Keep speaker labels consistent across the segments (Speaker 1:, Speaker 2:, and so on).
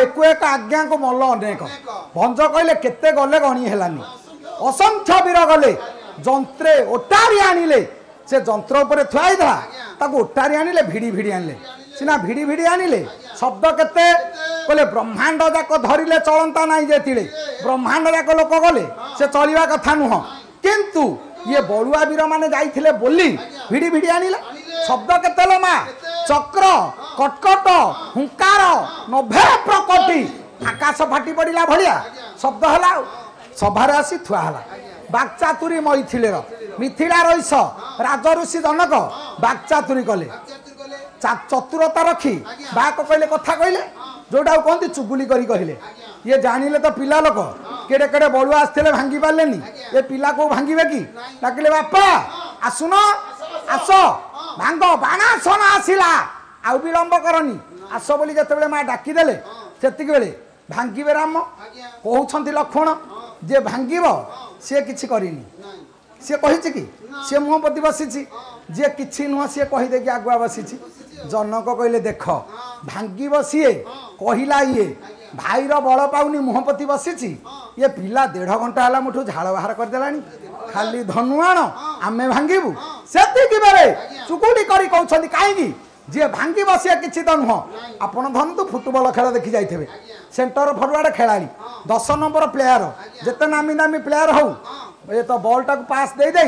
Speaker 1: एकु एक आज्ञा को मल्ल अनेक भंज कहले केते गले गणी हेलानी असंख्य वीर गले जंत्रे ओटारी आनिले से जंत्र उपर थुआई था ताको ओटारी आनिले भिड़ी भिड़ी आनिले सिना भिड़ी भिड़ी आनिले शब्द केते कहले ब्रह्मांड जाक धरिले चलंता नाही जेतिले ब्रह्मांड जाक लोक गले से चलिबा कथा नुह किंतु ये बड़ुआ वीर माने जाइथिले बोली भिड़ी भिड़ी आनिले शब्द केते लो मा चक्र कटकट हुंकार 90 प्रकटी आकाश फाटी पड़िला भलिया शब्द हला सभारे आसी थुआ हला बागचातुरी मैथिले मिथिला रईस राजऋषि जनक बागचातुरी कले चतुरता रखी बाक कहले कथा कहले जोटा कहते चुगुली करी कहले ये जानिले तो पिला लोक केड़े केड़े बड़ुआ आसते भांगी पारे ये पिला को भांगे कि डाकिले बापा आसुन आस भांग बाणासन आसिला आउ विलंब करनी आस बोली जिते माँ डाकिदेले से बेले भांगे राम कहते लक्ष्मण जे भांग सी कि करनी सी कही कि सी मुह पति बसी जे कि नुह सी कहीदे कि आगुआ बसी जनक कहले देख भांग सीए कहला ये भाईर बल पाऊनी मुहपति बसी ये पिला 1.5 घंटा है मुठू झाड़ बाहर करदेला खाली धनु आण आमे भांगू से बेले चुकुली करी कहते कहीं जी भांगी बसिया किसी तो नुह आपण धरतु फुटबल खेल देखी जाइए सेंटर फरवार्ड खेलाड़ी 10 नंबर प्लेयर जिते नामी नामी प्लेयर हो ये तो बॉल टाक पास दे दे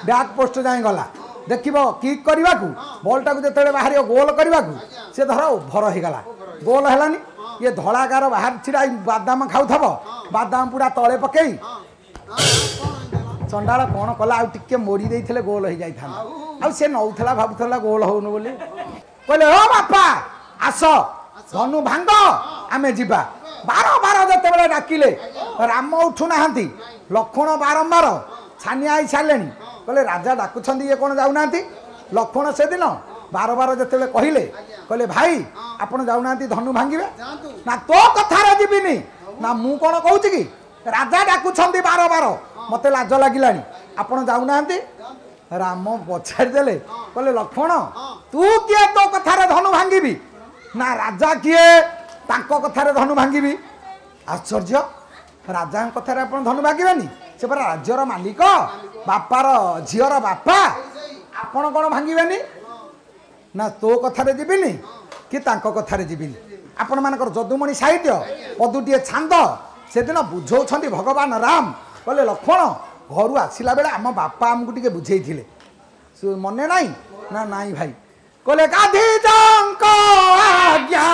Speaker 1: बैक पोस्ट जाए गला देखिब किक करने को बॉल टाक जो बाहर गोल करने को सी धर ओभर हो गला गोल है ये धलाकार बाहर छिड़ा बादाम खाऊ बादाम पूरा तले पकई चंडाल कौन कला आउ मोड़ी देते गोल हो जाता सी नौला भावुला गोल होन बोली कहले ओ बापा आस धनु भांग आमे जीवा 12 जिते डाकिले राम उठुना लक्ष्मण बारंबार छानिया आई सारे कहले राजा डाकुंट ये कौन जाऊना लक्ष्मण से दिन 12 जिते कहले कहले भाई आपड़ जाऊना धनु भांगे ना तो कथार जीविनी ना मु कौन कहूँ कि राजा डाकुंट 12 मत लाज लगिला आपड़ जाऊना राम पचारिदेले कहले लक्ष्मण तू किए तो कथार धनु भांगी ना राजा किए तांको कथार धनु भांगी आश्चर्य राजा कथार आप धनु भांगेनि से परा राज्यर मालिक बापार झीर बापा आपण कौन भांगेनि ना तो कथार जीविनी कि तांको कथार जीविनी आपण मानकर जदुमणि साहित्य पदुटीए छांद से दिन बुझाऊँ भगवान राम कहले लक्ष्मण घर आसला बेले आम बापा आमको टे बुझे मने नाई ना नाई भाई कहले गाधी आज्ञा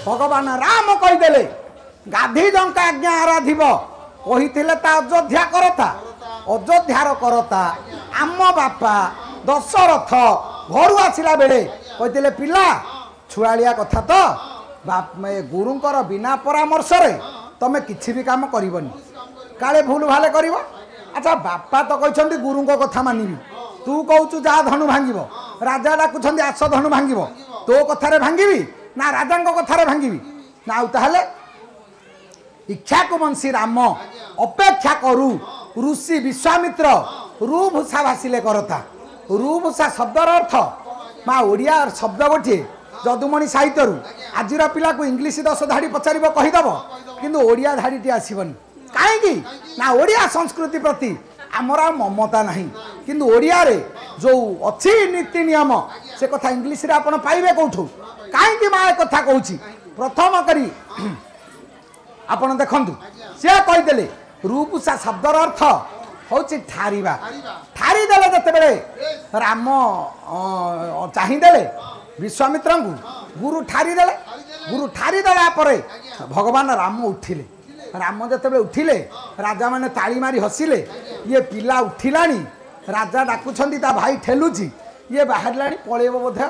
Speaker 1: भगवान राम कहीदेले गाधी जंका आज्ञा आराधिब कही अयोध्या करता अयोध्यार करता आम बापा दशरथ घर आसला बेले कही पिला छुआलिया कथा तो गुरुंकर बिना परामर्श तमें किसी भी काम करबनी काले भूल भाले कर अच्छा बापा तो कहते गुरु कथा मानवि तू कहू जा धनु भांग राजा डाकुं आस धनु भांग तो कथार भांगी ना राजा कथार भांगी ना आउ ताहले इच्छाकु वंशी राम अपेक्षा करू ऋषि विश्वामित्र रुभूषा भाषिले करता रुभूषा शब्दर अर्थ माँ ओडिया शब्द गोटे जदुमणि साहित्य आज पिला को इंग्लीश 10 धाड़ी पचार कहीदेव किंतु ओडिया धाड़ीटी आसबनी कहीं ना ओडिया संस्कृति प्रति आमर ममता नहीं किंतु ओडिया रे जो अच्छी नीति नियम से कथा इंग्लीश रे आपण पाइबे कौठू कहीं माँ एक कथा कहूँ प्रथम करी आपण देखंतु से कहीदेले रुभूषा शब्दर अर्थ हूँ ठारिबा ठारी देले जते राम चाहिदेले विश्वामित्र गुरु ठारी देला परे भगवान राम उठिले राम जते उठिले राजा माने ताली मारी हसिले ये पिला उठिलानी राजा डाकुछंती ता भाई ठेलुची ये बाहरलानी पळेबो बोधे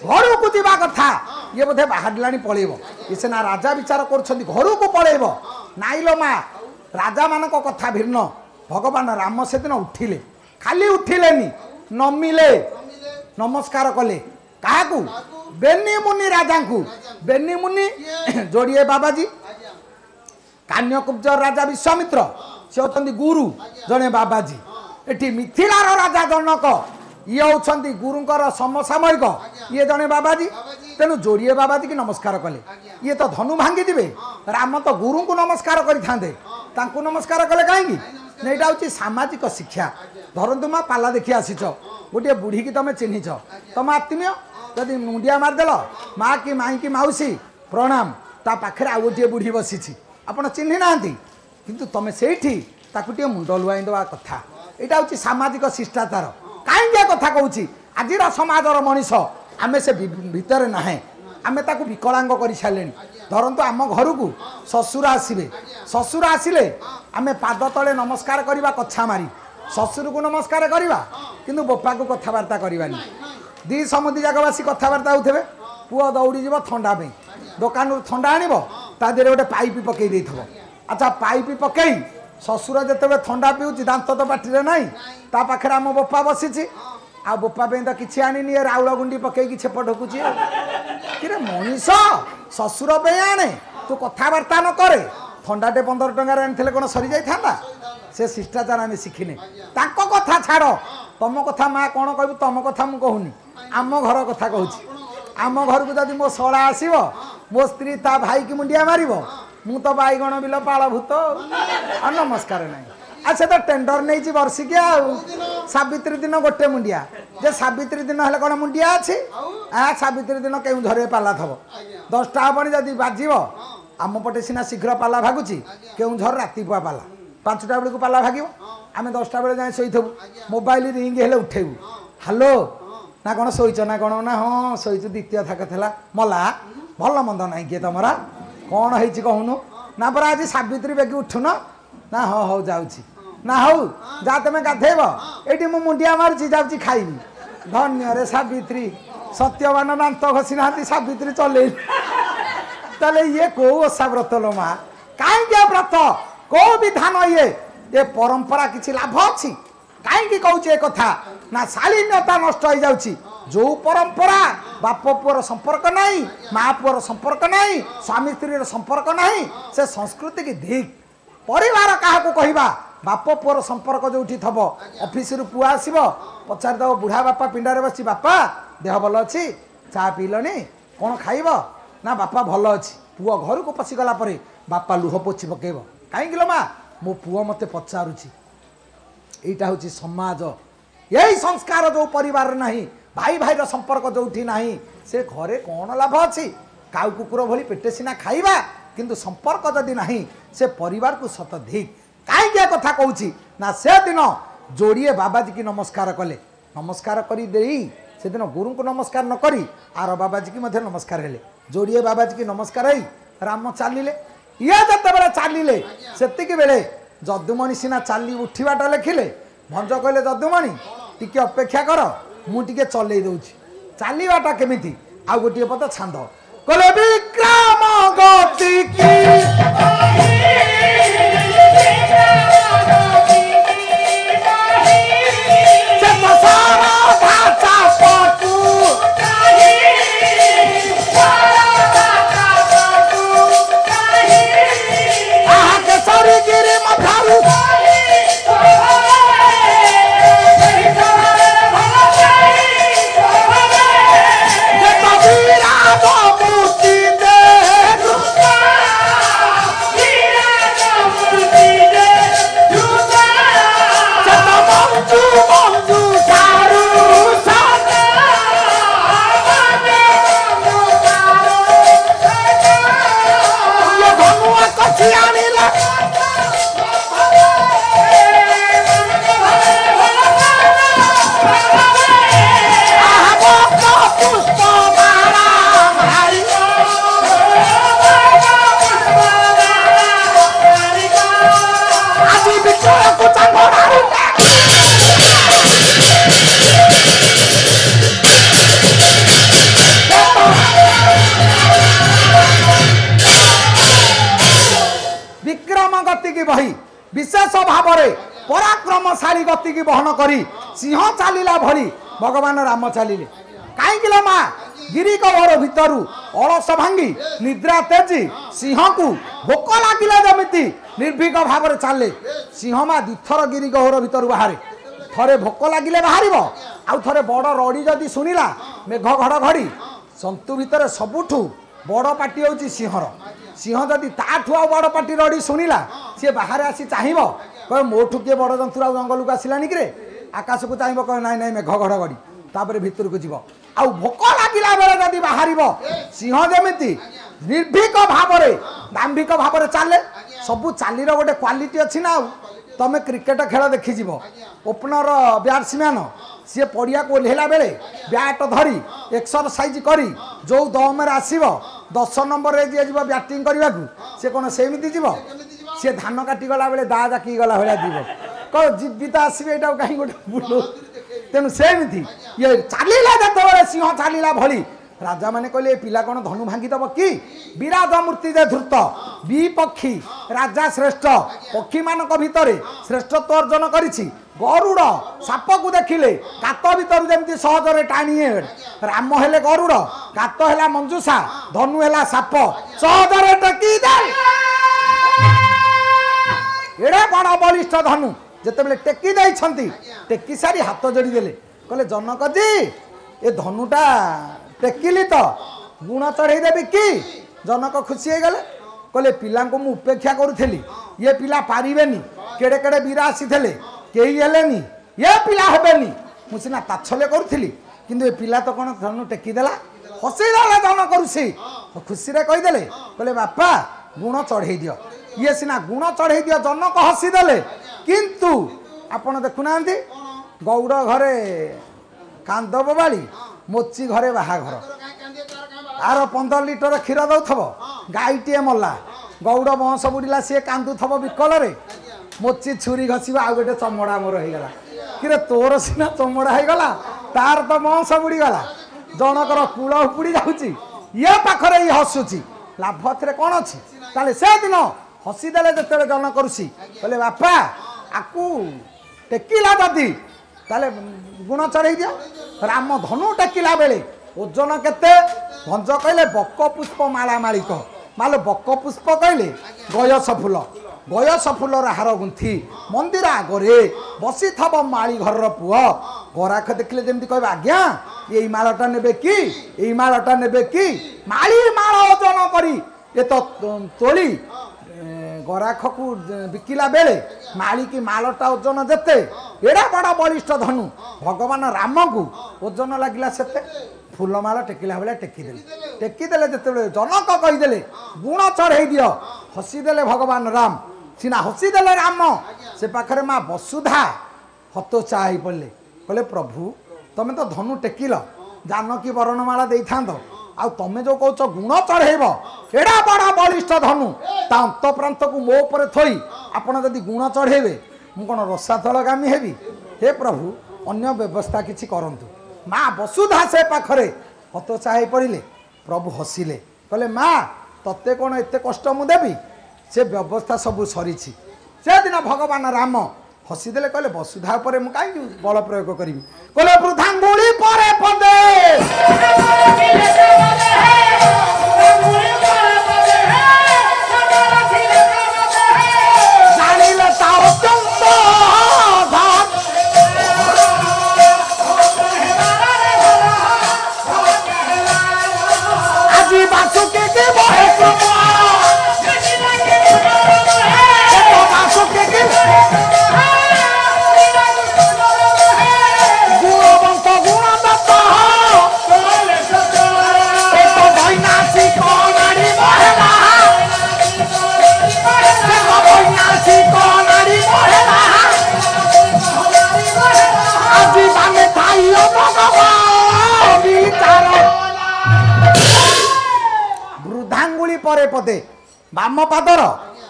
Speaker 1: घर को जीवा कथा ये बोधे बाहरलानी पळेबो ये सेना राजा विचार करछंती घर को पळेबो नाइलो मा राजा मानक कथा भिन्न भगवान राम से दिन उठिले खाली उठिलेनी नमिले नमस्कार कले काहाकू बेनी मुनि राजा को बेनी मुनि जोड़िए बाबाजी कान्यकुब्ज राजा विश्वामित्र से होती गुरु जड़े बाबाजी एटी मिथिलार राजा जनक ये होती गुरुंकर समसामयिक ये जड़े बाबाजी तेणु जोड़िए बाबाजी की नमस्कार कले ये तो धनु भांगी दिवे राम तो गुरु को नमस्कार करें नमस्कार कले कहीं नईटा हूँ सामाजिक शिक्षा धरतु माँ पाला देखी आसीच गोटे बुढ़ी की तुम चिन्हिच तुम आत्मीय जदि मुंडिया मारदेल माँ कि माई कि मौसी प्रणाम ता पाखे आउ गोटे बुढ़ी बसी आपड़ चिन्ह ना किंतु तुम से मुंड लुआई देवा कथा यहाँ हूँ सामाजिक शिष्टाचार कहीं कथा कहूँ आज समाजर मनीष आम से भितर ना आम ताकू विकलांग कर सारे धरतु आम घर को शशुर आसवे शशुर आसिले आम पाद तले नमस्कार करवा कछा मारी शशुर को नमस्कार करवा किंतु बोपा को कथबार्ता करवानी दी समुदी जाक बस कथबार्ता होते पुओ दौड़ी जीव थंडा पे दुकान थंडा आणव ता देहरे गोटे पाइप पकई दे अच्छा पाइप पकई शशुर जिते थंडा पीऊँ दांत तो पाटे ना ता पाखे आम बोपा बसी आ बोपा तो किसी आनी राउल गुंडी पकई छेप ढकुची कि मनीष शशुर पे आने तू कथबार्ता न करे थंडाटे 15 टंकार आनी कौन सरी जाता से शिष्टाचार आम शिखिने कथा छाड़ तुम कथा माँ कौन कहू तुम कथा मुझे कहूनी आम घर कथा कहूँ आम घर को जब मो शला आसब मो स्त्री ता भाई की मुंडिया मार मु तो बैगण बिल पाल भूत आ नमस्कार ना अच्छा तो टेंडर नहीं वर्षिकिया सावित्री दिन गोटे मुंडिया जे सावित्री दिन है कौन मुंडिया अच्छी सावित्री दिन क्यों झरे पाला थब 10टा हेनी जदि बाजब आम पटे सीना शीघ्र पाला भागुची क्यों झर राति पुआ पाला 5टा बेलू पाला भाग आम 10टा बेले जाए शोथबू मोबाइल रिंग हेले उठेबू हेलो ना कौन शोच ना कौन ना हाँ शोचु द्वितीय थाक था मला भल मंद ना किए तुम कौन है कहूनु ना पर आज सावित्री बेगी उठुन ना हाँ हौ जाऊँगी ना हौ जा तुम गाधेब ये मुंडिया मारुची जाऊँगी खाइबी धन्य रे सावित्री सत्यवान दांत घसी ना सावित्री चल ताले ये कौ ओषा व्रत लो माँ कहीं व्रत कौ विधान ये परंपरा किसी लाभ अच्छी कहीं कहे कथा ना शालीनता नष्ट हो जाऊँगी जो परंपरा बाप पुअर संपर्क नहीं माँ पुअर संपर्क नहीं स्वामी स्त्री संपर्क नहीं से संस्कृति की दिक परिवार क्या कहवा बाप पुअर संपर्क जो थब ऑफिस रु पुआ आसब पचार दब बुढ़ा बापा पिंडारे बसी बापा देह भल अच्छी चा पीलनी कौन खाइब ना बापा भल अच्छी पुओ घर को पशिगला बापा लुह पोछि पकेब कहीं माँ मो पुओ मत पचारुची यहाँ हूँ समाज यही संस्कार जो परिवार नहीं भाई भाई संपर्क जो नहीं से घरे कौन लाभ अच्छी काउ कुकुर भली पेटे सीना खाइबा किंतु संपर्क जदि नहीं से परिवार को शतधिक कहीं कथा कहूँ ना से दिन जोड़िए बाबाजी की नमस्कार कले नमस्कार कर से दिन गुरु को नमस्कार न करी आर बाबाजी की नमस्कार हेले जोड़िए बाबाजी की नमस्कार है राम चलिले ये जिते बड़े चलिले से बेले जदुमणि सीना चली उठवाटा लिखिले भंज कहले जदुमणि टिके अपेक्षा कर मुझे चल दूची चलवाटा केमी आ गोटे पद छांद कहले विक्रम गति सी आनिले विक्रम गति की बही विशेष भाव में पराक्रमशाली गति की बहन करी सिंह चलला भली भगवान राम चलिले कहीं माँ गिरी कवर भितर अलस भांगी निद्रा तेजी सिंह को भोक लगिला जमी निर्भीक भाव में चले सिंह माँ दुथर गिरी गहर भितर बाहर थरे भोक लगिले बाहर आउ थे बड़ रड़ी जदि शुणिला मेघ घड़घड़ी सन्तु भितर सबुठू बड़ पार्टी हूँ सिंहर सिंह जदि ताठू आ बड़ पार्टी रड़ी शुणिला सी बाहर आसी चाहब कह मोठू किए बड़ जंतु जंगल को आसलानी कि आकाश को चाहब कह नाई नाई मेघ घड़घड़ी तापर भितर को जीव आ भोक लगिला बेले जदि बाहर सिंह जमी निर्भीक भाव में दाम्भिक भाव में चले सबू चालीर गोटे क्वालिटी अच्छी ना तमें क्रिकेट खेल देखीज ओपनर बैट्समैन सी पड़िया को ओह्ला बेले बैट धरी एक्सरसाइज करी जो दम आसब 10 नंबर रे जी बैटिंग करने को सी कौन सेमती जीव सी धान काटी गला बेले दा जाकी गला भाया जीव कह जीवित आसवे यहाँ कहीं गोटे बुल तेणु सेमती ये चलला जो सिंह चलला भली राजा माने कहले पिला कौन धनु भांगीदब कि विराज मूर्ति जे धृत विपक्षी राजा श्रेष्ठ पक्षी मान भितर श्रेष्ठत्व अर्जन करिछि गरुड़ साप को देखिले कात भीतर जमी सहजरे टाणी राम हेले गरुड़ कात है मंजूषा धनु है साप सहजरे टेकी एड़े बड़ बलिष्ठ धनु जिते टेकी टेकी सारी हाथ जोड़ी देले कहले जनक जी ए धनुटा टेकिली तो गुण चढ़ेदेवी कि जनक खुशी हो गले कहले पिला को मुझे उपेक्षा करुली ये पिला पारिबेनी केड़े केड़े वीर आसी कई हेलेनी ये पिला हेबेनी मुझे ताछल्य करुली किंतु ये पिला तो कौन धनु टेकीदेला हसईदेला जनक ऋषि खुशी रे कहीदेले कहले बापा गुण चढ़े दियो ये सीना गुण चढ़े दियो जनक हसीदेले किंतु आपण देखुना गौड़ घरे कांद बोबाली मोची घरे बाहाघर आर 15 लिटर क्षीर दौथब गाईटे मल्ला गौड़ बंश बुड़िला सी कांदुथब विकल मोची छुरी घसीब आ गए चमड़ा मोर होगा कि तोर सीना चमड़ा होगला तार तो बंश बुड़ीगला जनकर कूल उपुड़ी जाऊँगी ये पाखरे ये हसुची लाभ थे कौन अच्छी ताले से दिन हसीदेले जो जनक ऋषि कहले बापा आकू टेकिला जदि ताले गुण चढ़े दिया राम धनु टेकिला बेले ओजन केते भंज कहले बक पुष्प माला मालिक मालो बक पुष्प कहले गयस फूलर हार गुंथी मंदिर आगरे बसी थब माली घर पुओ गराख देखले जमी कह आज्ञा यही मालटा नेबे कि यही मालटा नेबे कि माली माल ओजन करी ये तो तोली गराख को बिकिला बेले माली की मालटा ओजन जेते एड़ा बड़ा बलिष्ठ धनु भगवान राम को ओजन लगिला सेते फूलमाला टेकिला बेले टेकीदेले जिते जनक कहीदेले गुण चढ़े दियो हसीदेले भगवान राम सीना हसीदेले राम से पाखरे माँ वसुधा हतोचा हो पड़े कहले प्रभु तमें तो धनु टेकिल जानकी बरणमाला दे था आ तमें जो कौच गुण चढ़ेब एड़ा बड़ा बलिष्ठ धनु ता अंत प्रांत को मो पर थोई आपड़ जदि गुण चढ़ेबे मु कौन रसातलगामी हेबी हे प्रभु अन्य व्यवस्था किछि करंतु माँ वसुधा से पाखरे हतोचा हो पड़े प्रभु हसिले कहले माँ तत्ते कौन एत कष्ट मु देवी से व्यवस्था सबू सरी से दिन भगवान राम हसीदेले कहले वसुधा पर मु कहीं बल प्रयोग करी कहले वृद्धांगुली परे पदे जानिले ता अत्यंत আজি বাসুকে কে বহে বাসুকে কে গুণবন্ত গুণদত্ত बाम पादर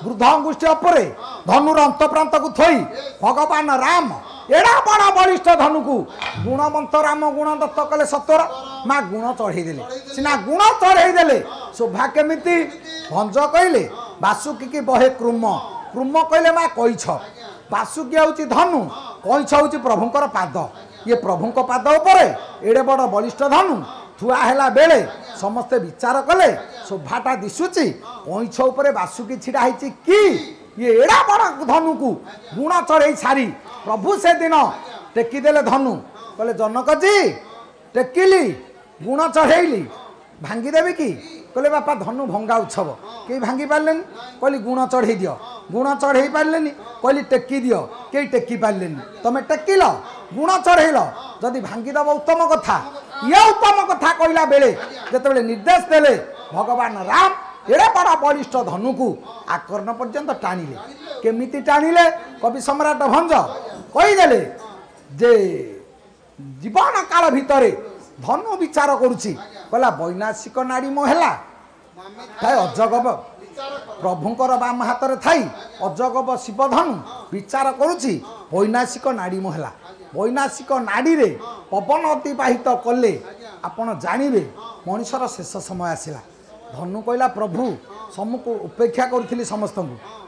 Speaker 1: वृद्ध अंगुष्ठी अपरे धनुर अंतप्रांत को थोई भगवान राम एड़ा बड़ा बलिष्ठ धनु को गुणवंत राम गुण दत्त कले सत्वर माँ गुण चढ़ेदेले सीना गुण चढ़ेदेले शोभा केमिति भंज कहले बासुकी की बहे क्रुम क्रुम कहले माँ कईछ बासुकी हूँ धनु कईछ हूँ प्रभुंकर पाद ये प्रभुंक पाद उपरे एड़े बड़ बलिष्ठ धनु थुआ हैला बेले समस्ते विचार कले शोभाटा दिशुची कईछ उपरे बासुकी छिड़ा होती कि ये एड़ा बड़ धनु को गुण चढ़ई सारी प्रभु से दिन टेकीदेले धनु कहले जनक जी टेकिली गुण चढ़ेली भांगीदेवी कि कहले बापा धनु भंगा उत्सव कई भांगी पारे कहली गुण चढ़ई दियो गुण चढ़ई पारे कहली टेकी दियो कई टेकी पारे तुम टेकिल गुण चढ़ेल जदि भांगीदेव उत्तम कथा ये उत्तम कथा कहला बेले जिते निर्देश देले भगवान राम एड़े बड़ा बलिष्ठ धनु को आकर्ण पर्यंत टाणिले केमिति टाणिले कवि सम्राट भंज कहीदेले जे जीवन काल भितर धनु विचार करुची कहला वैनाशिक नाड़ी मोहला थाए अजगब प्रभुंकर बाम हाथ में थाई अजगब शिव धनु विचार करुची वैनाशिक नाड़ी मोहला वैनाशिक नाड़ी रे पवन अतिबाहित कले आपण जानवे मनुष्यर शेष समय आसला धनु कहला प्रभु समूह उपेक्षा करी समस्त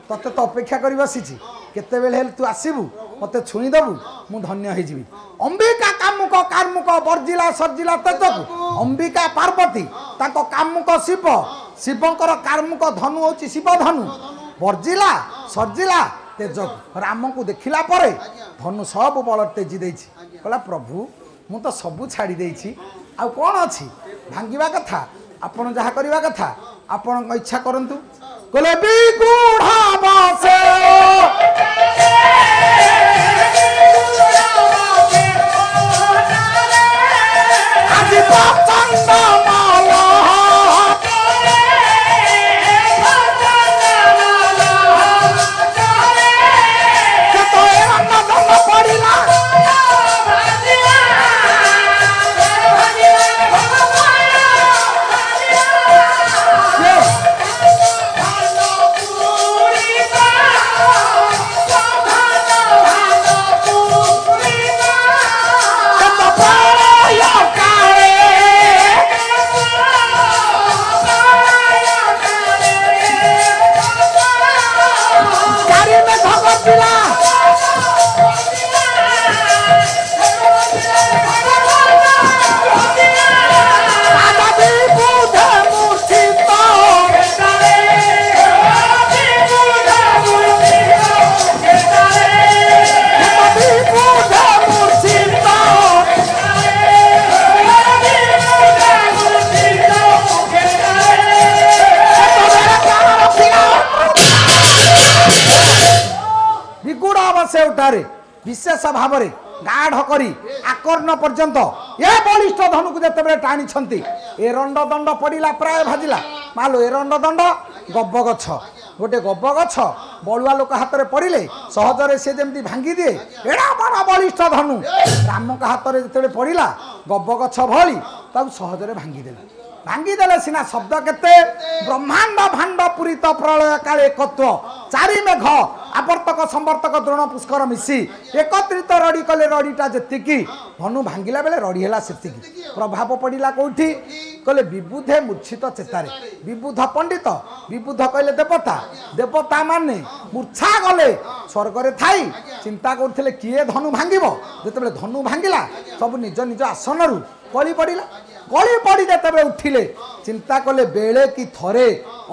Speaker 1: तते तो अपेक्षा कर बसीची केते बेले हेल तू आसबू मते छुईदेबू मु धन्य होजी अंबिका कामुक कार्मुक बर्जिला सर्जिला तेजक अंबिका पार्वती ताको कामुक शिव शिवंकर कार्मुक धनु होची शिव धनु बर्जिला सर्जिला तेजक राम को देखिला परे धनु सब बल तेजी देछि कहला प्रभु मु तो सबू छाड़ी देछि आ कोन अछि भांगिबा कथा आपण जहा करबा कथा आपण इच्छा करंतु कहले बिगुढ़ा बासे आदि प्रचंड माला तो एरन्न दंड पड़िला विशेष भाव में गाढ़ करी आकर्ण पर्यंत ये बलिष्ठ धनु को जिते टाणी एरंड दंड पड़ा प्राय भाजिला मालो एरंड दंड गब गछ गोटे गब गछ बलुआ लोक हाथ में पड़े सहजरे सी जमी भांगी दिए एड़ा बड़ा बलिष्ठ धनु राम का हाथ में जिते पड़ा गब गछ भली सहजरे भांगीदेले सीना शब्द केते ब्रह्मांड भांड पूरित प्रलय काले एकत्व चारि मेघ आवर्तक संवर्तक द्रोण पुष्कर मिसी एकत्रित रड़ी कले रड़ीटा जेतिकी धनु भांगिला बेले रड़ी हैला सेतिकी प्रभाव पड़िला कोठी कले विबुधे मूर्छित चेतारे विबुध पंडित विबुध कहले देवता देवता माने मूर्छा गले स्वर्ग रे थाई चिंता करथिले किए धनु भांगिबो जेतेबेले धनु भांगिला सब निज निज आसन रु कली पड़िला गली पड़ी जिते उठिले चिंता कले बेले कि थरे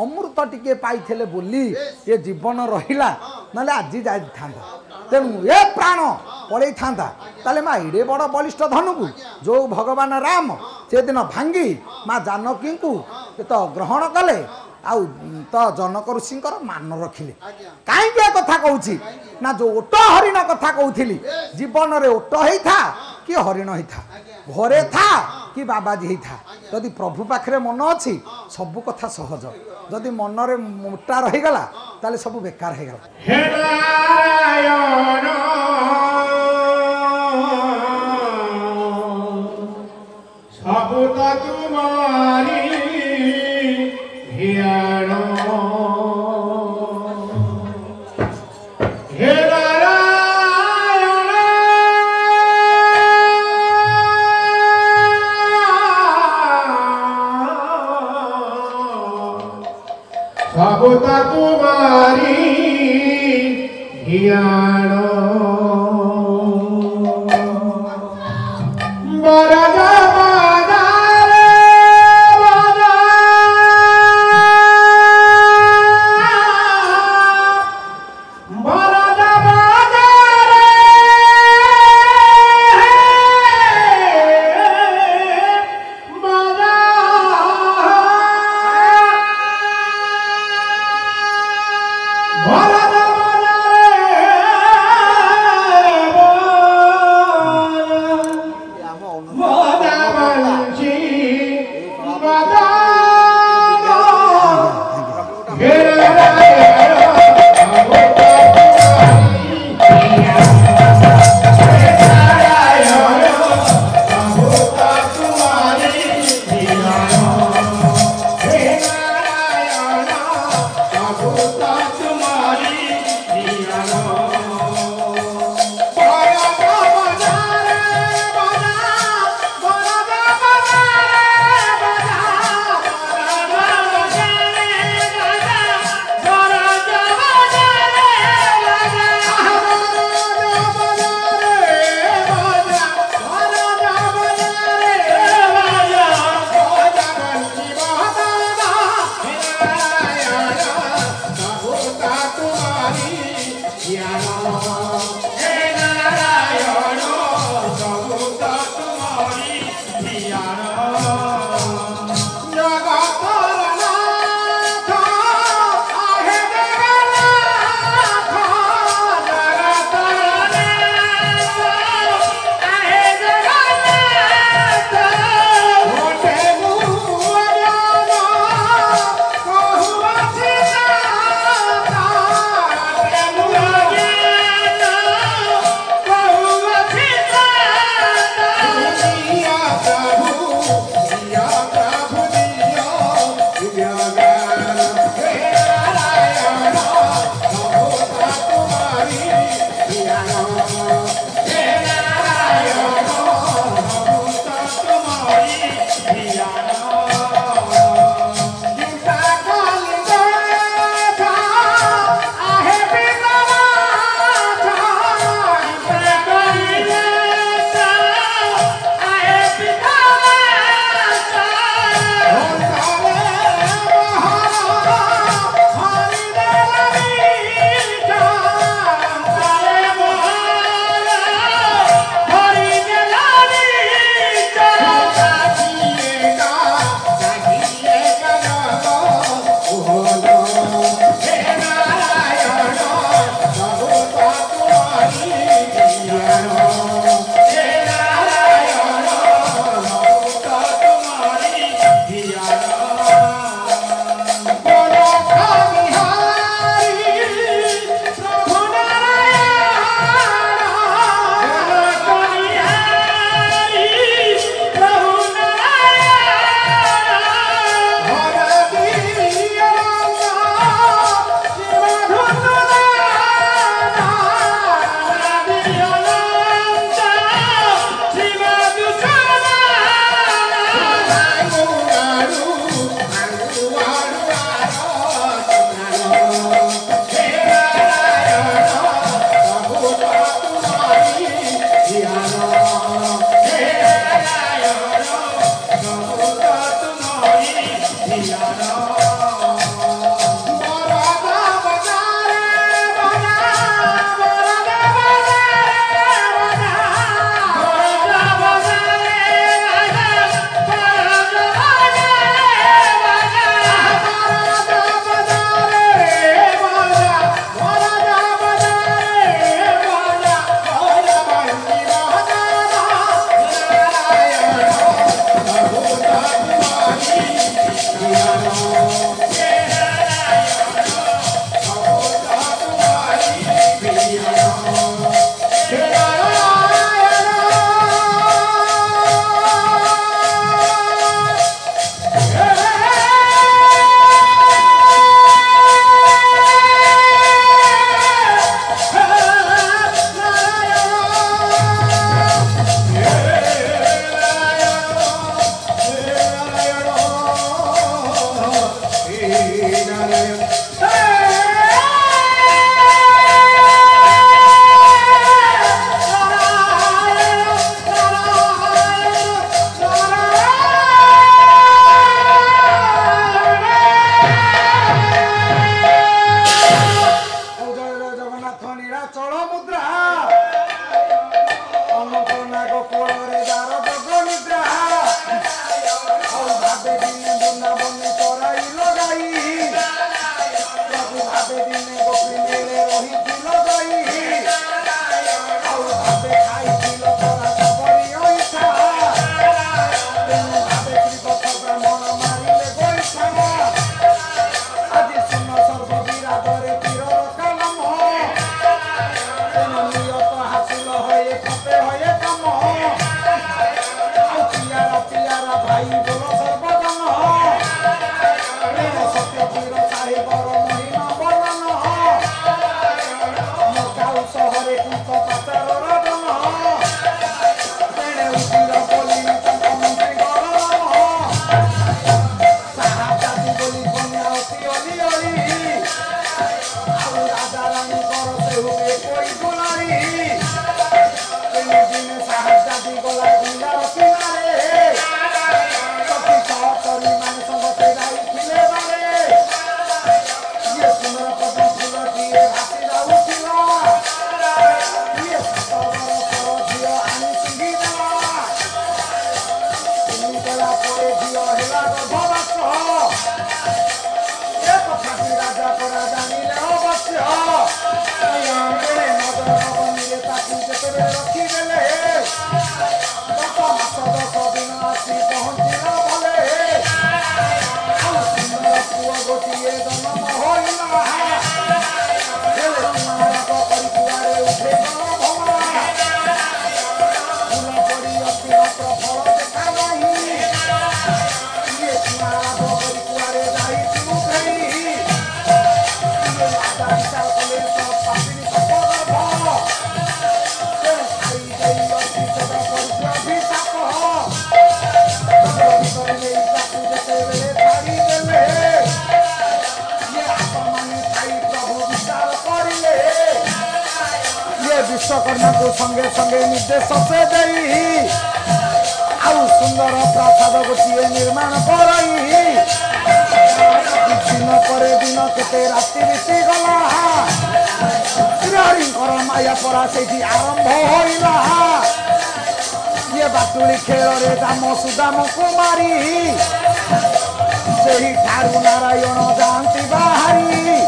Speaker 1: अमृत टिके पाइथिले बोली ये जीवन रहिला नले आज जाई थांदा तेणु ए प्राण पड़े था ताले माँ एडे बड़ बलिष्ठ धनु को जो भगवान राम से दिन भांगी माँ जानकी को तो ग्रहण कले आउ तो जनक ऋषि मान रखिले कहीं कथा कहूँ ना जो ओट हरिण कथा कहूली जीवन रे ओट होता कि हरिण होता घरे था कि बाबाजी था जदि प्रभु पाखे मन अच्छी सबू कथा सहज जदि मन रे मोटा रहीगला ताले सब बेकार हो गला।
Speaker 2: सबता तुम्हारी धियानो बरजा
Speaker 1: विश्वकर्मा को संगे संगे निर्देश से दे आउ सुंदर प्रासाद गोटे निर्माण कर दिन पर दिन केते राति बीती गला श्रीहरिंकर माया परा से आरंभ होइला ये बातुली खेल रे दाम सुदाम कुमारी से ठारू नारायण जाती बाहरी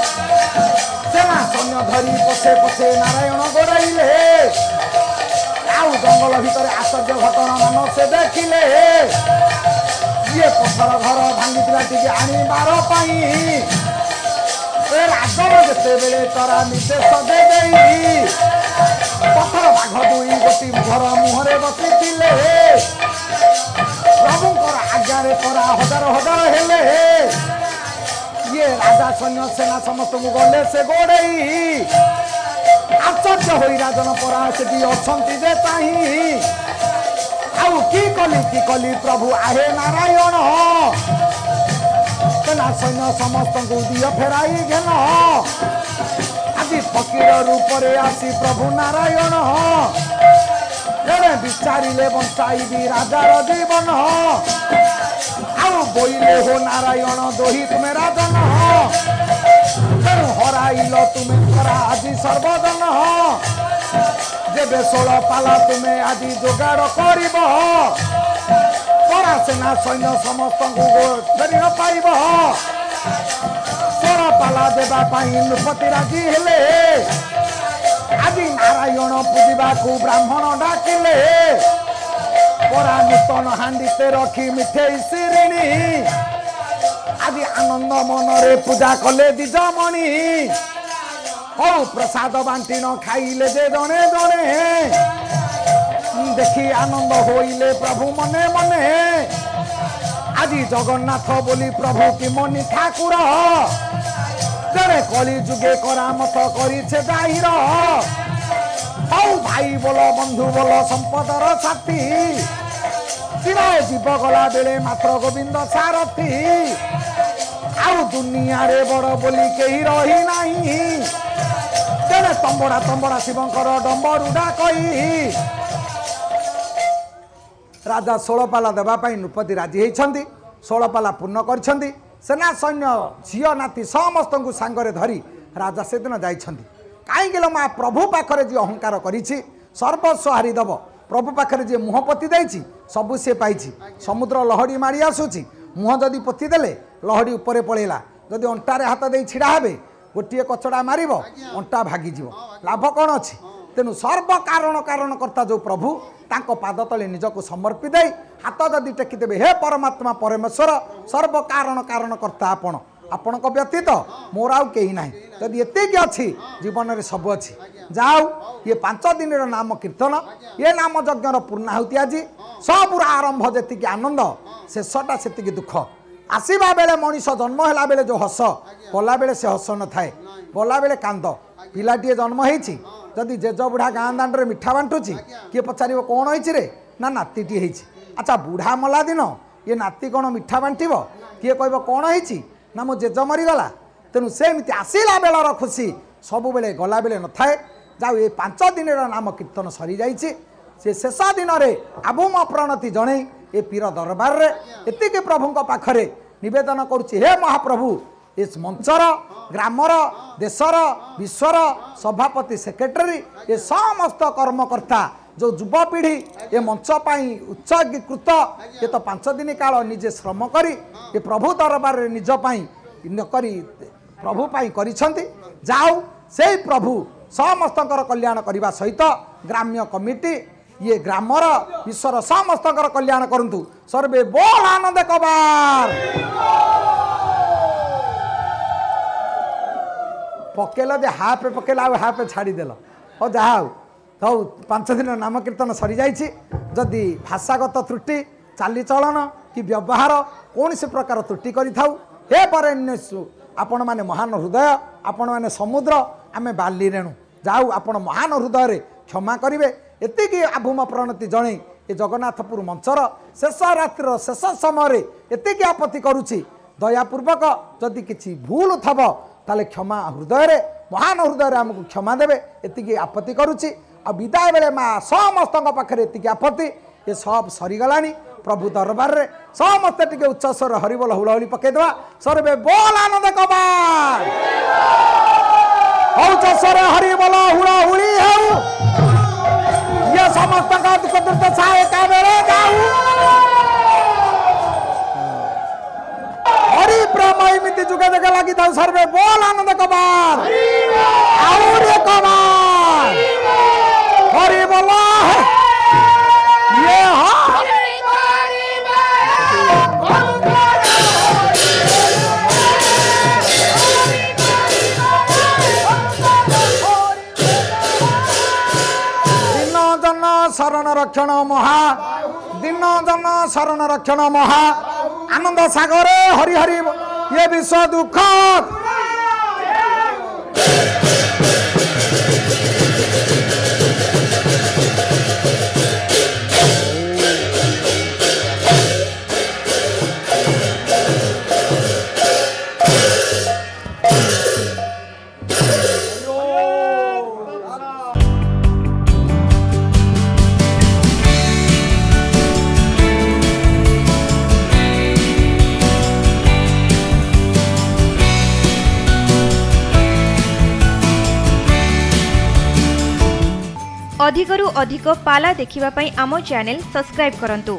Speaker 1: सेना सैन्य धरी पछे पछे नारायण गोड़ाइले आउ जंगल भितर आश्चर्य घटना मान से देखिले ये पथर घर भांगी आनिबार राजर जिते बेले तरा निर्देश दे पथर बाघ दुई गोटी घर मुहरे बसी प्रभुंर आज्ञा तरा हजार हजार हेले ये राजा सैन्य सेना समस्त गले से गोड़े आश्चर्य हो राजन परा से अच्छी जे चाही आउ की कली प्रभु आहे नारायण सेना सैन्य समस्त को दिय फेराई घेन आज फकीर रूप रे आसी प्रभु नारायण विचारिले बंचाई राजार जीवन आउ बोइले हो नारायण दोही तुम्हें राजन तेणु हराइल तुम्हें खरा आज सर्वजन जेबे षोल पाला तुम्हें आज जोगाड़ कर परा सेना सैन्य समस्त फेरी न पाइब 16 पाला देवाई नृपति राजी हेले आज नारायण पूजा को ब्राह्मण डाकिले परा नूतन हांडीते रखी मिठेई शिरिणी आज आनंद मनरे पूजा कले दिजमणि हौ प्रसाद बांटी न खाइले जे जने जने देखी आनंद होइले प्रभु मने मने आज जगन्नाथ बोली प्रभु कि मनी ठाकुर जड़े कली जुगे करामत करिछे जाहिर हौ भाई बोल बंधु बोल संपदर साथी चिराए जीव गला बेले मात्र गोविंद सारथी आउ दुनिया रे बड़ बोली कही रही नाही तेरे तंबड़ा तंबड़ा शिवंकर डंबरुडा कही राजा 16 पाला देवाई नृपति राजी होती 16 पाला पूर्ण कर सेना सैन्य झील नाती समस्त को सांगरे धरी राजा से दिन जाइछंती कहीं माँ प्रभु पाखरे जी अहंकार करिछि सर्वस्व हारिदेव प्रभु पाखरे जी मुह पोति देछि सबु से पाई समुद्र लहड़ी मारी आसुची मुह जदि पोति देले लहड़ी उपरे पळेला जदि अंटारे हाथ दे छिड़ा हेबे गोटे कचड़ा मारिब अंटा भागिଯିव लाभ कौन अच्छी तेणु सर्व कारण कारण कर्ता जो प्रभु तांको पाद तले निजको समर्पी दे हाथ जदि टेकिदेवे हे परमात्मा परमेश्वर सर्व कारण कारण कर्ता आपण आपणक व्यतीत मोर आउ कहीं ना जदि एतिक अच्छी जीवन में सब अच्छी जाऊ ये 5 दिन नाम कीर्तन ये नाम यज्ञर पूर्णाहुति आज सबूर आरंभ जी आनंद शेषटा से दुख आसवा बेले मनीष जन्म है बेले जो हस गला बेले से हस न थाए गला बेले कांद पिलाटीए जन्म होती जदि जेज बुढ़ा गाँ दाण्डे मिठा बांटुची किए पचार कौन होती ना नातीटी होती अच्छा बुढ़ा मला दिन ये नाती कौन मिठा बांटव किए कह कौन होती ना मो जेज मरीगला तेणु सेमती आसला बेलर खुशी सब बेले गला बेले न थाए जाऊ ये 5 दिन नाम कीर्तन सरी जाइए से शेष दिन में आभूम प्रणति जणे ए पीर दरबार रे एतिके प्रभुंक पाखरे निवेदन करुछि हे महाप्रभु इस मंचर ग्रामर देशर विश्वर सभापति सेक्रेटरी ये समस्त कर्मकर्ता जो युवपीढ़ी ये मंच पाई उत्सर्गीकृत ये तो 5 दिन काल निजे श्रम करी ये प्रभु दरबार रे निज पाई करी प्रभु पाई करिसंती जाऊ से प्रभु समस्तंकर कल्याण करने सहित ग्राम्य कमिटी ये ग्रामर विश्वर समस्तंकर कल्याण करंतु सर्वे बोल आनंद कबार पकेल दे हाफ पकेला हाफ छाड़देल हो जहा हौ 5 दिन नाम कीर्तन सरी जाइए जदि भाषागत त्रुटि चालीचलन कि व्यवहार कौन से प्रकार त्रुटि करिथाउ हे बरेण्यसु आपण माने महान हृदय आपण माने समुद्र आमे बाली रेणु जाऊ आपण महान हृदय रे क्षमा करिवे एतिकी आभूम प्रणति जणे ये जगन्नाथपुर मंचर शेष रात्रि शेष समय एतिकी आपत्ति करुछि दयापूर्वक जदि किछि भूल थब ताले क्षमा हृदय रे महान हृदय रे हमको क्षमा देवे एतिकी आपत्ति करुछि आ विदाय बेले माँ समस्त पाखे एतिकी आपत्ति ये सब सरीगलानी प्रभु दरबार रे समस्ते टिके उच्च स्वर हरिबोल हुलाहुली पकेदेवा सर्वे बोल आनंद कबार उच्च स्वर हरिबोल हुलाहुली हेउ ये समस्त का दुख दुर्द सहाय का बेले जाऊ हरि प्रेम एमिति जुगे जुगे लगी था सर्वे बोल आनंद कबार और एक कबार हरि बोला ये हाँ शरण रक्षण महा दिन जन शरण रक्षण महा आनंद सागर हरि हरि ये विश्व दुख
Speaker 3: अधिकरु अधिक पाला देखिबा पई आमो चैनल सब्सक्राइब करंतु।